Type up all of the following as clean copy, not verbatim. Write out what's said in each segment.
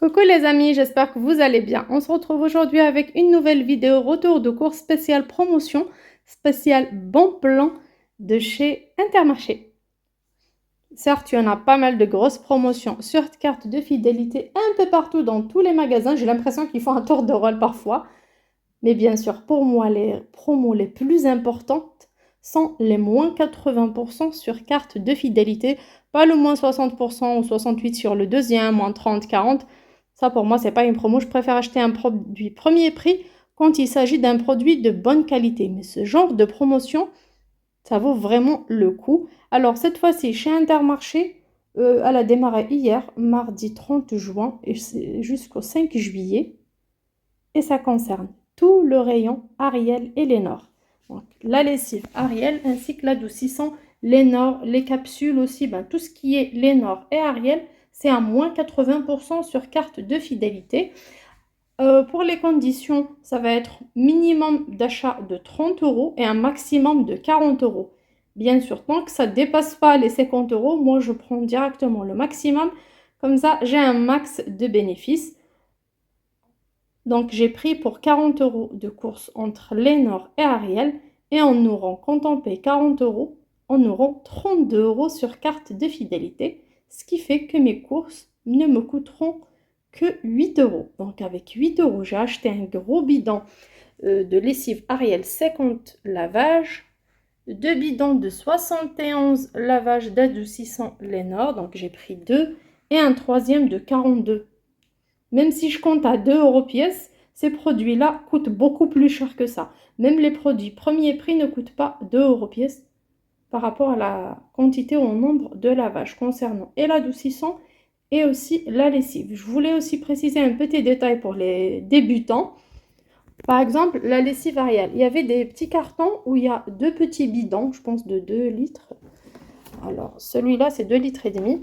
Coucou les amis, j'espère que vous allez bien. On se retrouve aujourd'hui avec une nouvelle vidéo retour de cours spécial promotion, spécial bon plan de chez Intermarché. Certes, il y en a pas mal de grosses promotions sur carte de fidélité un peu partout dans tous les magasins. J'ai l'impression qu'ils font un tour de rôle parfois. Mais bien sûr, pour moi, les promos les plus importantes sont les moins 80% sur carte de fidélité. Pas le moins 60% ou 68% sur le deuxième, moins 30, 40. Ça, pour moi, c'est pas une promo. Je préfère acheter un produit premier prix quand il s'agit d'un produit de bonne qualité. Mais ce genre de promotion, ça vaut vraiment le coup. Alors, cette fois-ci, chez Intermarché, elle a démarré hier, mardi 30 juin, et c'est jusqu'au 5 juillet. Et ça concerne tout le rayon Ariel et Lénore. Donc, la lessive Ariel ainsi que l'adoucissant Lénore, les capsules aussi, tout ce qui est Lénore et Ariel, c'est à moins 80% sur carte de fidélité. Pour les conditions, ça va être minimum d'achat de 30 € et un maximum de 40 €. Bien sûr, tant que ça ne dépasse pas les 50 €, moi je prends directement le maximum. Comme ça, j'ai un max de bénéfices. Donc j'ai pris pour 40 € de course entre Lénore et Ariel et en auront, quand on paye 40 €, on aura 32 € sur carte de fidélité, ce qui fait que mes courses ne me coûteront que 8 €. Donc avec 8 €, j'ai acheté un gros bidon de lessive Ariel 50 lavages, 2 bidons de 71 lavages d'adoucissant Lénore, donc j'ai pris 2, et un troisième de 42. Même si je compte à 2 € pièce, ces produits-là coûtent beaucoup plus cher que ça. Même les produits premier prix ne coûtent pas 2 € pièce par rapport à la quantité ou au nombre de lavages concernant et l'adoucissant et aussi la lessive. Je voulais aussi préciser un petit détail pour les débutants. Par exemple, la lessive Ariel, il y avait des petits cartons où il y a 2 petits bidons, je pense de 2 litres. Alors, celui-là, c'est 2 litres et demi.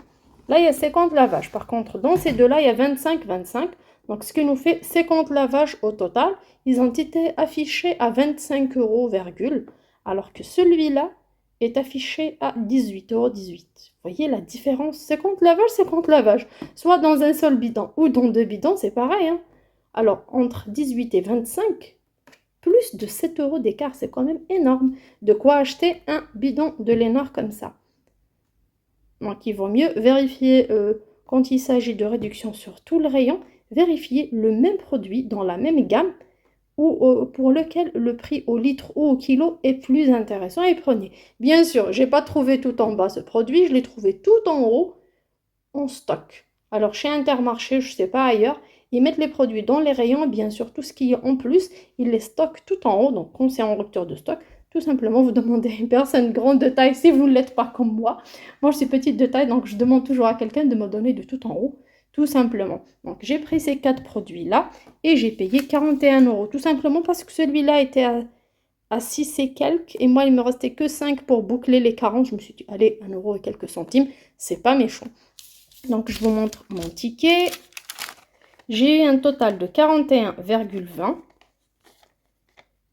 Là, il y a 50 lavages. Par contre, dans ces deux-là, il y a 25. Donc, ce qui nous fait 50 lavages au total. Ils ont été affichés à 25 €, alors que celui-là est affiché à 18,18 €. Vous voyez la différence? 50 lavages, 50 lavages. Soit dans un seul bidon ou dans deux bidons, c'est pareil, hein. Alors, entre 18 et 25, plus de 7 € d'écart, c'est quand même énorme. De quoi acheter un bidon de Lénore comme ça. Donc, il vaut mieux vérifier quand il s'agit de réduction sur tout le rayon, vérifier le même produit dans la même gamme ou pour lequel le prix au litre ou au kilo est plus intéressant et prenez. Bien sûr, je n'ai pas trouvé tout en bas ce produit, je l'ai trouvé tout en haut en stock. Alors, chez Intermarché, je ne sais pas ailleurs, ils mettent les produits dans les rayons et bien sûr, tout ce qui est en plus, ils les stockent tout en haut. Donc, quand c'est en rupture de stock, tout simplement, vous demandez à une personne grande de taille si vous ne l'êtes pas comme moi. Moi, je suis petite de taille, donc je demande toujours à quelqu'un de me donner de tout en haut, tout simplement. Donc, j'ai pris ces 4 produits-là et j'ai payé 41 €, tout simplement parce que celui-là était à 6 et quelques, et moi, il me restait que 5 pour boucler les 40. Je me suis dit, allez, 1 € et quelques centimes, c'est pas méchant. Donc, je vous montre mon ticket. J'ai eu un total de 41,20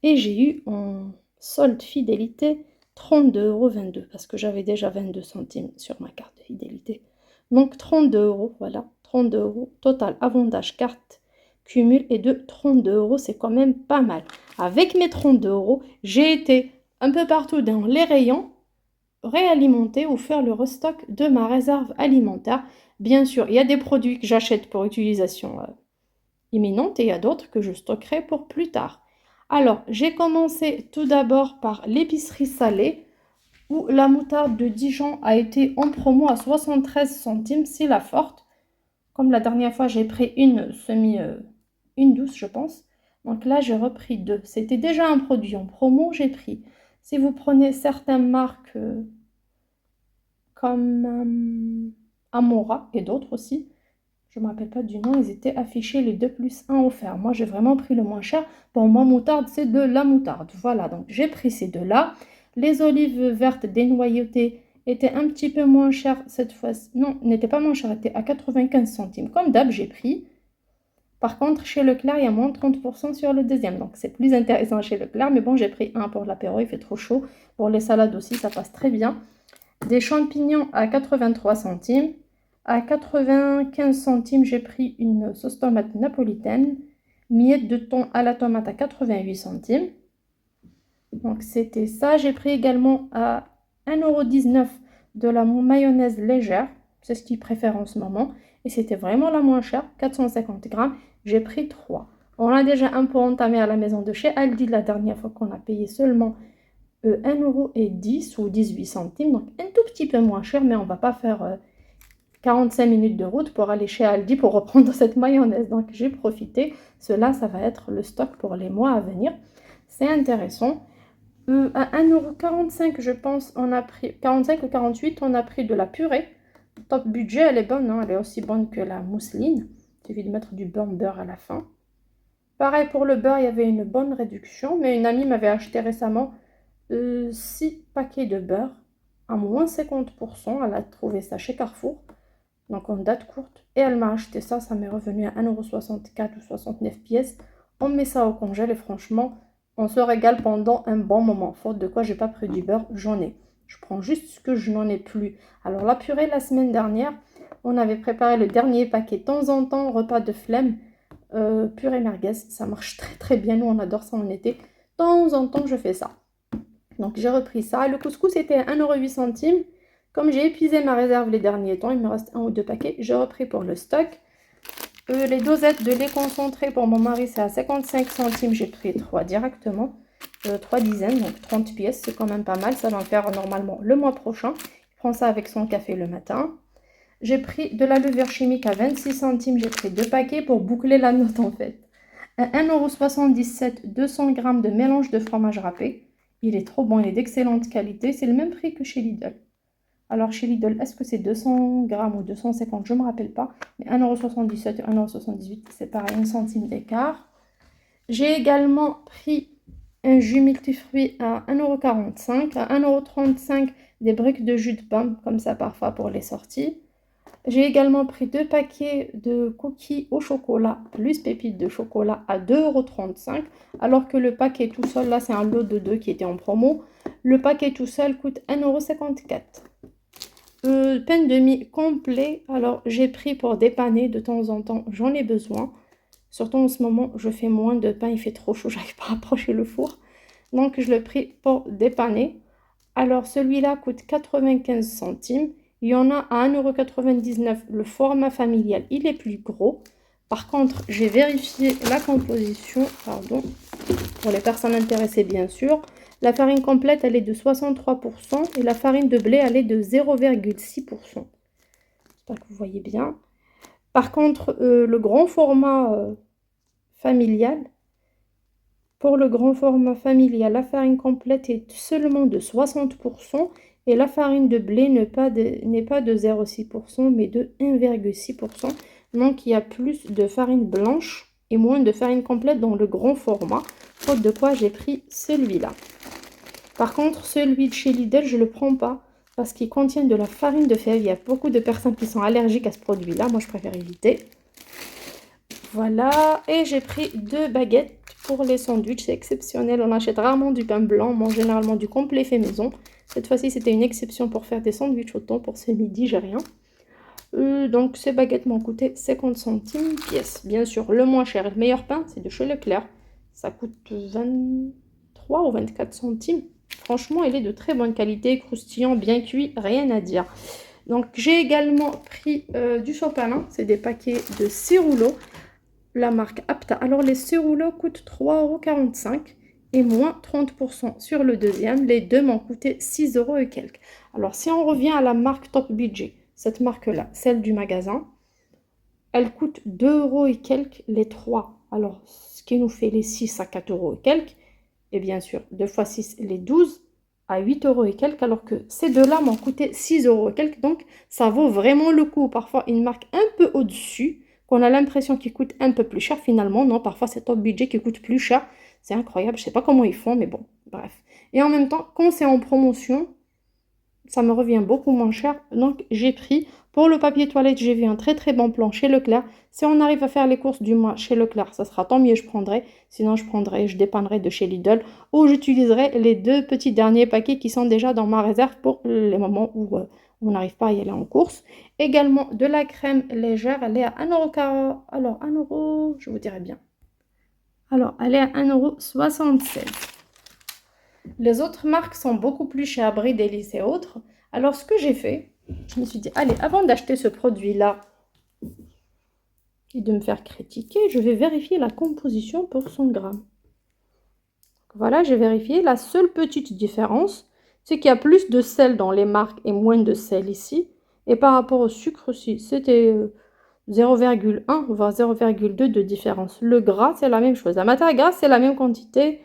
et j'ai eu en solde fidélité 32,22 € parce que j'avais déjà 22 centimes sur ma carte de fidélité. Donc 32 €, voilà, 32 € total avantage carte cumul est de 32 €, c'est quand même pas mal. Avec mes 32 €, j'ai été un peu partout dans les rayons réalimenter ou faire le restock de ma réserve alimentaire. Bien sûr, il y a des produits que j'achète pour utilisation imminente et il y a d'autres que je stockerai pour plus tard. Alors, j'ai commencé tout d'abord par l'épicerie salée où la moutarde de Dijon a été en promo à 73 centimes, c'est la forte. Comme la dernière fois, j'ai pris une une douce, je pense. Donc là, j'ai repris 2. C'était déjà un produit en promo, j'ai pris. Si vous prenez certaines marques comme Amora et d'autres aussi, je ne me rappelle pas du nom, ils étaient affichés les 2 plus 1 offerts. Moi, j'ai vraiment pris le moins cher. Pour moi, moutarde, c'est de la moutarde. Voilà, donc j'ai pris ces deux-là. Les olives vertes dénoyautées étaient un petit peu moins chères cette fois-ci. Non, n'étaient pas moins chères, étaient à 95 centimes. Comme d'hab, j'ai pris. Par contre, chez Leclerc, il y a moins de 30% sur le deuxième. Donc, c'est plus intéressant chez Leclerc. Mais bon, j'ai pris un pour l'apéro, il fait trop chaud. Pour les salades aussi, ça passe très bien. Des champignons à 83 centimes. À 95 centimes, j'ai pris une sauce tomate napolitaine. Miettes de thon à la tomate à 88 centimes. Donc c'était ça. J'ai pris également à 1,19 € de la mayonnaise légère. C'est ce qu'ils préfèrent en ce moment. Et c'était vraiment la moins chère, 450 grammes. J'ai pris 3. On a déjà un pot entamé à la maison de chez Aldi la dernière fois qu'on a payé seulement 1,10 € ou 18 centimes. Donc un tout petit peu moins cher, mais on ne va pas faire 45 minutes de route pour aller chez Aldi pour reprendre cette mayonnaise. Donc j'ai profité. Cela, ça va être le stock pour les mois à venir. C'est intéressant. À 1,45 €, je pense, on a pris 45 ou 48, on a pris de la purée. Top budget, elle est bonne, hein, elle est aussi bonne que la mousseline. Il suffit de mettre du beurre à la fin. Pareil pour le beurre, il y avait une bonne réduction, mais une amie m'avait acheté récemment 6 paquets de beurre à moins 50%. Elle a trouvé ça chez Carrefour, donc en date courte. Et elle m'a acheté ça, ça m'est revenu à 1,64 € ou 69 pièces. On met ça au congèle et franchement, on se régale pendant un bon moment. Faute de quoi, j'ai pas pris du beurre, j'en ai. Je prends juste ce que je n'en ai plus. Alors la purée, la semaine dernière, on avait préparé le dernier paquet. De temps en temps, repas de flemme, purée merguez, ça marche très très bien. Nous, on adore ça en été. De temps en temps, je fais ça. Donc j'ai repris ça. Le couscous était à 1,08 €. Comme j'ai épuisé ma réserve les derniers temps, il me reste 1 ou 2 paquets. J'ai repris pour le stock. Les dosettes de lait concentré pour mon mari, c'est à 55 centimes. J'ai pris 3 directement. 3 dizaines, donc 30 pièces, c'est quand même pas mal. Ça va en faire normalement le mois prochain. Il prend ça avec son café le matin. J'ai pris de la levure chimique à 26 centimes. J'ai pris 2 paquets pour boucler la note en fait. À 1,77 €, 200 grammes de mélange de fromage râpé. Il est trop bon, il est d'excellente qualité. C'est le même prix que chez Lidl. Alors chez Lidl, est-ce que c'est 200 grammes ou 250? Je ne me rappelle pas. Mais 1,77 € et 1,78 €, c'est pareil, 1 centime d'écart. J'ai également pris un jus multifruits à 1,45 €. À 1,35 € des briques de jus de pomme, comme ça parfois pour les sorties. J'ai également pris 2 paquets de cookies au chocolat, plus pépites de chocolat à 2,35 €. Alors que le paquet tout seul, là c'est un lot de 2 qui était en promo. Le paquet tout seul coûte 1,54 €. Pain de mie complet, alors j'ai pris pour dépanner de temps en temps, j'en ai besoin. Surtout en ce moment, je fais moins de pain, il fait trop chaud, j'arrive pas à approcher le four. Donc je l'ai pris pour dépanner. Alors celui-là coûte 95 centimes. Il y en a à 1,99 €. Le format familial, il est plus gros. Par contre, j'ai vérifié la composition, pardon, pour les personnes intéressées bien sûr. La farine complète, elle est de 63% et la farine de blé, elle est de 0,6%. J'espère que vous voyez bien. Par contre, le grand format familial, pour le grand format familial, la farine complète est seulement de 60% et la farine de blé n'est pas de 0,6% mais de 1,6%. Donc il y a plus de farine blanche et moins de farine complète dans le grand format. Faute de quoi j'ai pris celui-là. Par contre, celui de chez Lidl, je ne le prends pas parce qu'il contient de la farine de fève. Il y a beaucoup de personnes qui sont allergiques à ce produit-là. Moi, je préfère éviter. Voilà. Et j'ai pris 2 baguettes pour les sandwichs. C'est exceptionnel. On achète rarement du pain blanc. On mange généralement du complet fait maison. Cette fois-ci, c'était une exception pour faire des sandwichs au thon. Pour ce midi, j'ai rien. Donc, ces baguettes m'ont coûté 50 centimes pièce. Bien sûr, le moins cher et le meilleur pain, c'est de chez Leclerc. Ça coûte 23 ou 24 centimes. Franchement, il est de très bonne qualité, croustillant, bien cuit, rien à dire. Donc, j'ai également pris du sopalin. C'est des paquets de 6 rouleaux. La marque Apta. Alors, les 6 rouleaux coûtent 3,45 € et moins 30% sur le deuxième. Les deux m'ont coûté 6 € et quelques. Alors, si on revient à la marque Top Budget, cette marque-là, celle du magasin, elle coûte 2 € et quelques les 3. Alors, ce qui nous fait les 6 à 4 € et quelques. Et bien sûr, 2 fois 6, les 12 à 8 € et quelques. Alors que ces deux-là m'ont coûté 6 € et quelques. Donc, ça vaut vraiment le coup. Parfois, une marque un peu au-dessus, qu'on a l'impression qu'il coûte un peu plus cher. Finalement, non, parfois c'est Top Budget qui coûte plus cher. C'est incroyable. Je ne sais pas comment ils font, mais bon, bref. Et en même temps, quand c'est en promotion, ça me revient beaucoup moins cher. Donc, j'ai pris. Pour le papier toilette, j'ai vu un très très bon plan chez Leclerc. Si on arrive à faire les courses du mois chez Leclerc, ça sera tant mieux, je prendrai. Sinon, je dépannerai de chez Lidl. Ou j'utiliserai les 2 petits derniers paquets qui sont déjà dans ma réserve pour les moments où on n'arrive pas à y aller en course. Également de la crème légère, elle est à 1,40 €. Alors 1 €, je vous dirais bien. Alors elle est à 1,76 €. Les autres marques sont beaucoup plus chères, Brie, Délices et autres. Alors ce que j'ai fait, je me suis dit, allez, avant d'acheter ce produit-là et de me faire critiquer, je vais vérifier la composition pour 100 grammes. Voilà, j'ai vérifié. La seule petite différence, c'est qu'il y a plus de sel dans les marques et moins de sel ici. Et par rapport au sucre aussi, c'était 0,1 voire 0,2 de différence. Le gras, c'est la même chose. La matière grasse, c'est la même quantité.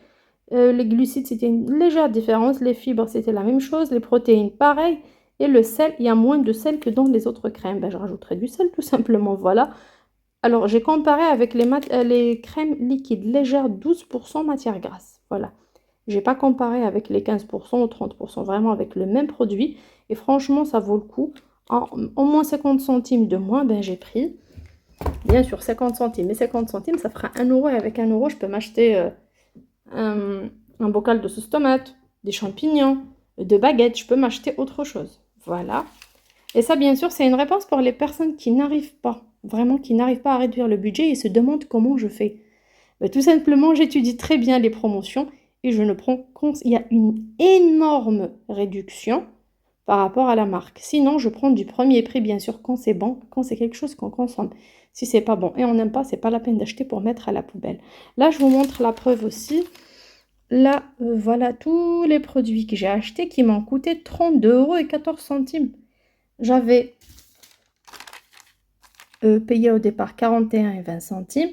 Les glucides, c'était une légère différence. Les fibres, c'était la même chose. Les protéines, pareil. Et le sel, il y a moins de sel que dans les autres crèmes. Ben, je rajouterai du sel, tout simplement. Voilà. Alors, j'ai comparé avec les crèmes liquides légères 12% matière grasse. Voilà. Je n'ai pas comparé avec les 15% ou 30%, vraiment avec le même produit. Et franchement, ça vaut le coup. Au moins 50 centimes de moins, ben, j'ai pris. Bien sûr, 50 centimes. Et 50 centimes, ça fera 1 €. Et avec 1 €, je peux m'acheter un bocal de sauce tomate, des champignons, de baguettes. Je peux m'acheter autre chose. Voilà. Et ça, bien sûr, c'est une réponse pour les personnes qui n'arrivent pas, vraiment qui n'arrivent pas à réduire le budget et se demandent comment je fais. Ben, tout simplement, j'étudie très bien les promotions et je ne prends compte. Il y a une énorme réduction par rapport à la marque. Sinon, je prends du premier prix, bien sûr, quand c'est bon, quand c'est quelque chose qu'on consomme. Si c'est pas bon et on n'aime pas, c'est pas la peine d'acheter pour mettre à la poubelle. Là, je vous montre la preuve aussi. Là, voilà tous les produits que j'ai achetés qui m'ont coûté 32,14 €. J'avais payé au départ 41,20 centimes.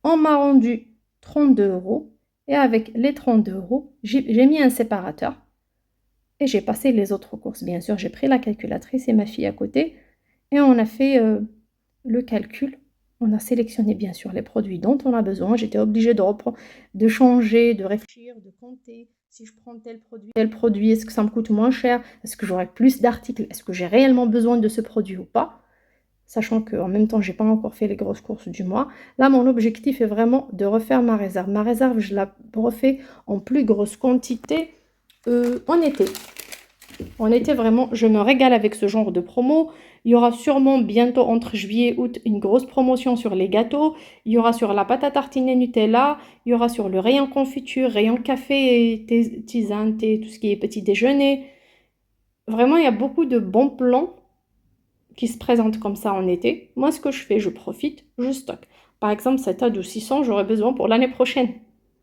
On m'a rendu 32 € et avec les 32 €, j'ai mis un séparateur et j'ai passé les autres courses. Bien sûr, j'ai pris la calculatrice et ma fille à côté et on a fait le calcul. On a sélectionné bien sûr les produits dont on a besoin. J'étais obligée de changer, de réfléchir, de compter. Si je prends tel produit, est-ce que ça me coûte moins cher? Est-ce que j'aurai plus d'articles? Est-ce que j'ai réellement besoin de ce produit ou pas? Sachant qu'en même temps, je n'ai pas encore fait les grosses courses du mois. Là, mon objectif est vraiment de refaire ma réserve. Ma réserve, je la refais en plus grosse quantité en été. En été, vraiment, je me régale avec ce genre de promo. Il y aura sûrement bientôt, entre juillet et août, une grosse promotion sur les gâteaux. Il y aura sur la pâte à tartiner Nutella. Il y aura sur le rayon confiture, rayon café, tisane, thé, tout ce qui est petit déjeuner. Vraiment, il y a beaucoup de bons plans qui se présentent comme ça en été. Moi, ce que je fais, je profite, je stocke. Par exemple, cet adoucissant, j'aurai besoin pour l'année prochaine.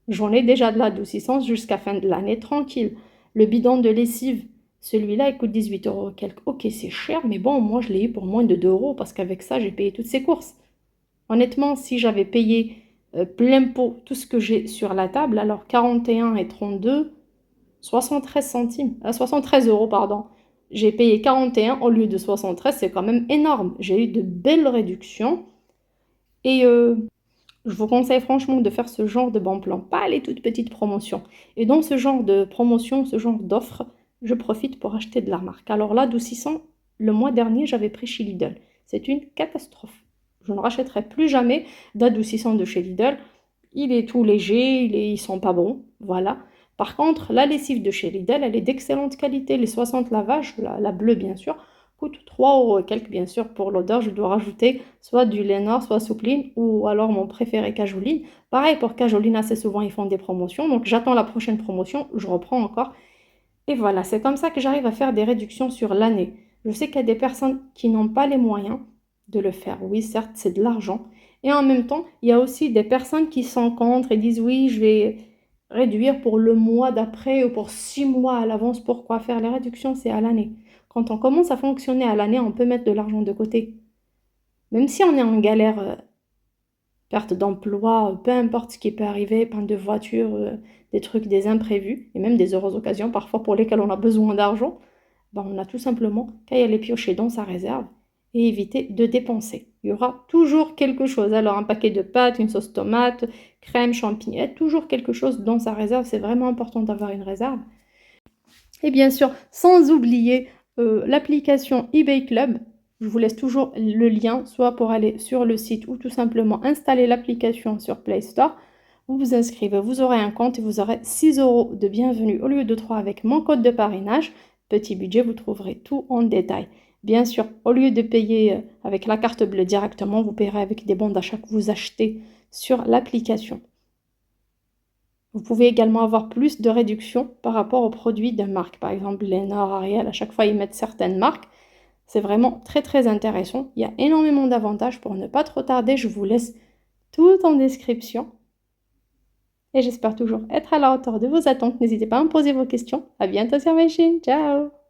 J'en ai déjà de l'adoucissant jusqu'à fin de l'année, tranquille. Le bidon de lessive, celui-là, il coûte 18 € quelques. Ok, c'est cher, mais bon, moi, je l'ai eu pour moins de 2 € parce qu'avec ça, j'ai payé toutes ces courses. Honnêtement, si j'avais payé plein pot tout ce que j'ai sur la table, alors 41 et 32, 73 centimes, 73 €, pardon. J'ai payé 41 au lieu de 73, c'est quand même énorme. J'ai eu de belles réductions et je vous conseille franchement de faire ce genre de bons plans, pas les toutes petites promotions. Et dans ce genre de promotion, ce genre d'offre, je profite pour acheter de la marque. Alors là, d'adoucissant, le mois dernier, j'avais pris chez Lidl. C'est une catastrophe. Je ne rachèterai plus jamais d'adoucissant de chez Lidl. Il est tout léger, ils sont pas bons, voilà. Par contre, la lessive de chez Lidl, elle est d'excellente qualité. Les 60 lavages, la bleue bien sûr, coûte 3 € et quelques bien sûr. Pour l'odeur, je dois rajouter soit du Lénard, soit Soupline, ou alors mon préféré Cajoline. Pareil pour Cajoline, assez souvent ils font des promotions, donc j'attends la prochaine promotion, je reprends encore. Et voilà, c'est comme ça que j'arrive à faire des réductions sur l'année. Je sais qu'il y a des personnes qui n'ont pas les moyens de le faire. Oui, certes, c'est de l'argent. Et en même temps, il y a aussi des personnes qui sont contre et disent oui, je vais réduire pour le mois d'après ou pour 6 mois à l'avance. Pourquoi faire les réductions? C'est à l'année. Quand on commence à fonctionner à l'année, on peut mettre de l'argent de côté. Même si on est en galère, perte d'emploi, peu importe ce qui peut arriver, panne de voiture, des trucs, des imprévus, et même des heureuses occasions parfois pour lesquelles on a besoin d'argent, ben on a tout simplement qu'à y aller piocher dans sa réserve et éviter de dépenser. Il y aura toujours quelque chose. Alors un paquet de pâtes, une sauce tomate, crème, champignons, il y a toujours quelque chose dans sa réserve. C'est vraiment important d'avoir une réserve. Et bien sûr, sans oublier l'application eBay Club. Je vous laisse toujours le lien, soit pour aller sur le site ou tout simplement installer l'application sur Play Store. Vous vous inscrivez, vous aurez un compte et vous aurez 6 € de bienvenue au lieu de 3 avec mon code de parrainage. Petit budget, vous trouverez tout en détail. Bien sûr, au lieu de payer avec la carte bleue directement, vous payerez avec des bons d'achat que vous achetez sur l'application. Vous pouvez également avoir plus de réduction par rapport aux produits de marque. Par exemple, Lénard, Ariel, à chaque fois, ils mettent certaines marques. C'est vraiment très, très intéressant. Il y a énormément d'avantages. Pour ne pas trop tarder, je vous laisse tout en description. Et j'espère toujours être à la hauteur de vos attentes. N'hésitez pas à me poser vos questions. À bientôt sur ma chaîne. Ciao!